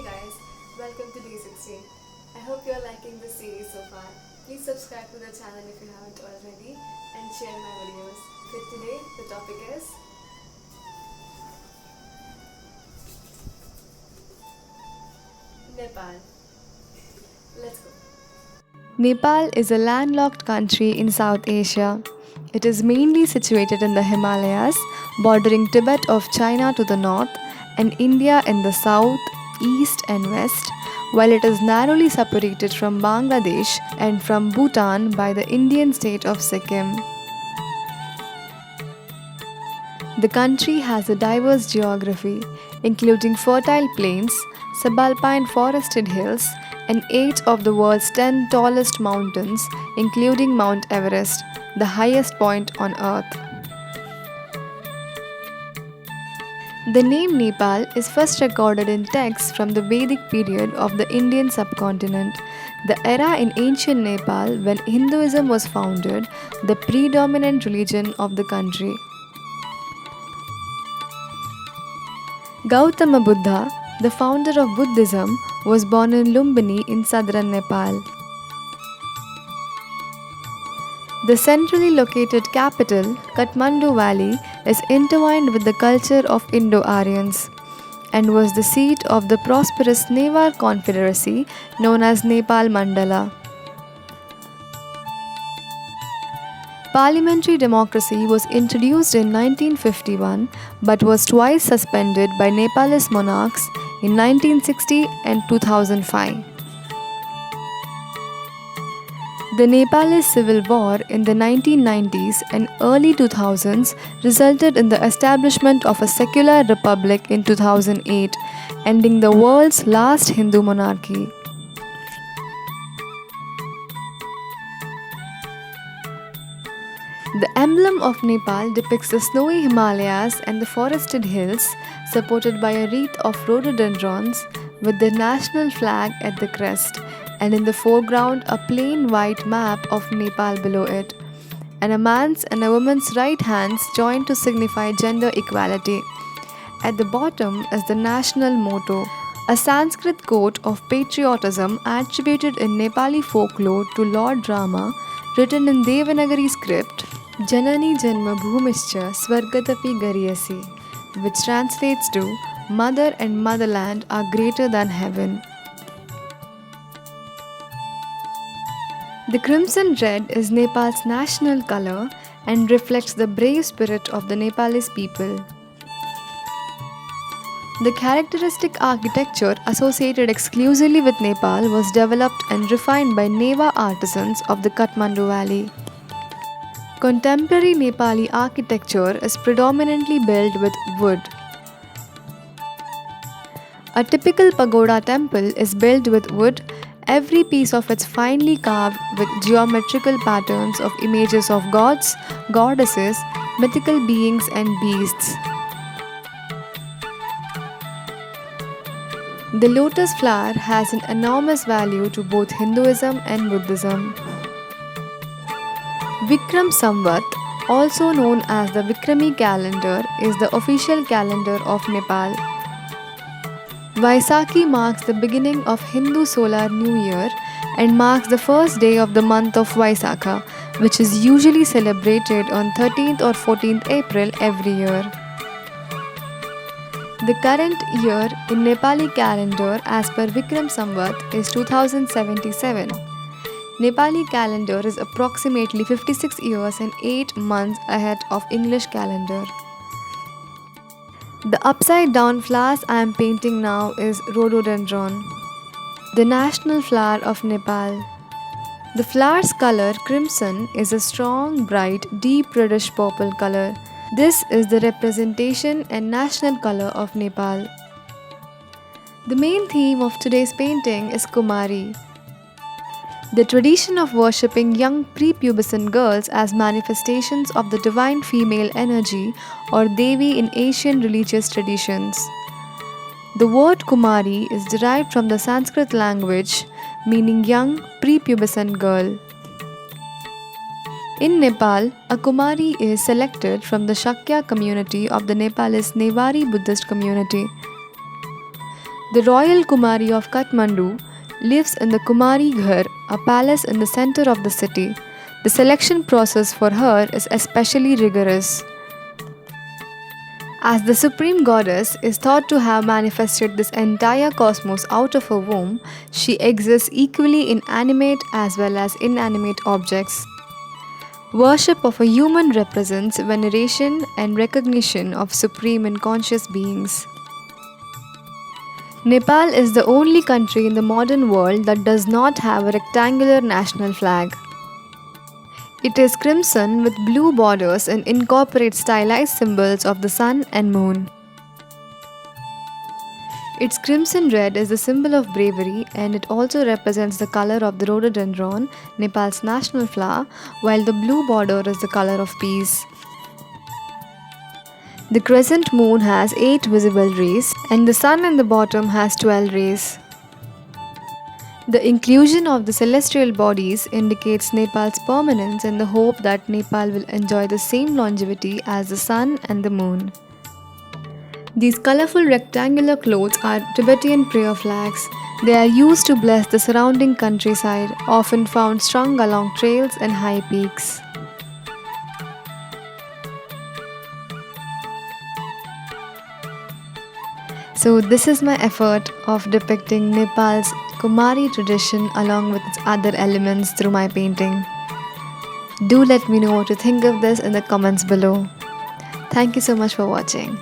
Hey guys, welcome to Day 16. I hope you're liking this series so far. Please subscribe to the channel if you haven't already and share my videos. For today, the topic is Nepal. Let's go. Nepal is a landlocked country in South Asia. It is mainly situated in the Himalayas, bordering Tibet of China to the north and India in the south, east, and west, while it is narrowly separated from Bangladesh and from Bhutan by the Indian state of Sikkim. The country has a diverse geography, including fertile plains, subalpine forested hills, and 8 of the world's 10 tallest mountains, including Mount Everest, the highest point on Earth. The name Nepal is first recorded in texts from the Vedic period of the Indian subcontinent, the era in ancient Nepal when Hinduism was founded, the predominant religion of the country. Gautama Buddha, the founder of Buddhism, was born in Lumbini in southern Nepal. The centrally located capital, Kathmandu Valley, is intertwined with the culture of Indo-Aryans and was the seat of the prosperous Newar Confederacy known as Nepal Mandala. Parliamentary democracy was introduced in 1951 but was twice suspended by Nepalese monarchs in 1960 and 2005. The Nepalese Civil War in the 1990s and early 2000s resulted in the establishment of a secular republic in 2008, ending the world's last Hindu monarchy. The emblem of Nepal depicts the snowy Himalayas and the forested hills, supported by a wreath of rhododendrons, with the national flag at the crest, and in the foreground a plain white map of Nepal below it, and a man's and a woman's right hands joined to signify gender equality. At the bottom is the national motto, a Sanskrit quote of patriotism attributed in Nepali folklore to Lord Rama, written in Devanagari script, Janani Janma Bhumischa Swargatapi Gariyasi, which translates to Mother and Motherland are greater than heaven. The crimson red is Nepal's national color and reflects the brave spirit of the Nepalese people. The characteristic architecture associated exclusively with Nepal was developed and refined by Neva artisans of the Kathmandu Valley. Contemporary Nepali architecture is predominantly built with wood. A typical pagoda temple is built with wood, every piece of it finely carved with geometrical patterns of images of gods, goddesses, mythical beings, and beasts. The lotus flower has an enormous value to both Hinduism and Buddhism. Vikram Samvat, also known as the Vikrami calendar, is the official calendar of Nepal. Vaisakhi marks the beginning of Hindu Solar New Year and marks the first day of the month of Vaisakha, which is usually celebrated on 13th or 14th April every year. The current year in Nepali calendar as per Vikram Samvat is 2077. Nepali calendar is approximately 56 years and 8 months ahead of English calendar. The upside down flowers I am painting now is rhododendron, the national flower of Nepal. The flower's color, crimson, is a strong, bright, deep reddish purple color. This is the representation and national color of Nepal. The main theme of today's painting is Kumari. The tradition of worshipping young prepubescent girls as manifestations of the divine female energy or Devi in Asian religious traditions. The word Kumari is derived from the Sanskrit language meaning young prepubescent girl. In Nepal, a Kumari is selected from the Shakya community of the Nepalese Newari Buddhist community. The royal Kumari of Kathmandu lives in the Kumari Ghar, a palace in the center of the city. The selection process for her is especially rigorous. As the supreme goddess is thought to have manifested this entire cosmos out of her womb, she exists equally in animate as well as inanimate objects. Worship of a human represents veneration and recognition of supreme and conscious beings. Nepal is the only country in the modern world that does not have a rectangular national flag. It is crimson with blue borders and incorporates stylized symbols of the sun and moon. Its crimson red is the symbol of bravery and it also represents the color of the rhododendron, Nepal's national flower, while the blue border is the color of peace. The crescent moon has 8 visible rays and the sun in the bottom has 12 rays. The inclusion of the celestial bodies indicates Nepal's permanence and the hope that Nepal will enjoy the same longevity as the sun and the moon. These colorful rectangular clothes are Tibetan prayer flags. They are used to bless the surrounding countryside, often found strung along trails and high peaks. So this is my effort of depicting Nepal's Kumari tradition along with its other elements through my painting. Do let me know what you think of this in the comments below. Thank you so much for watching.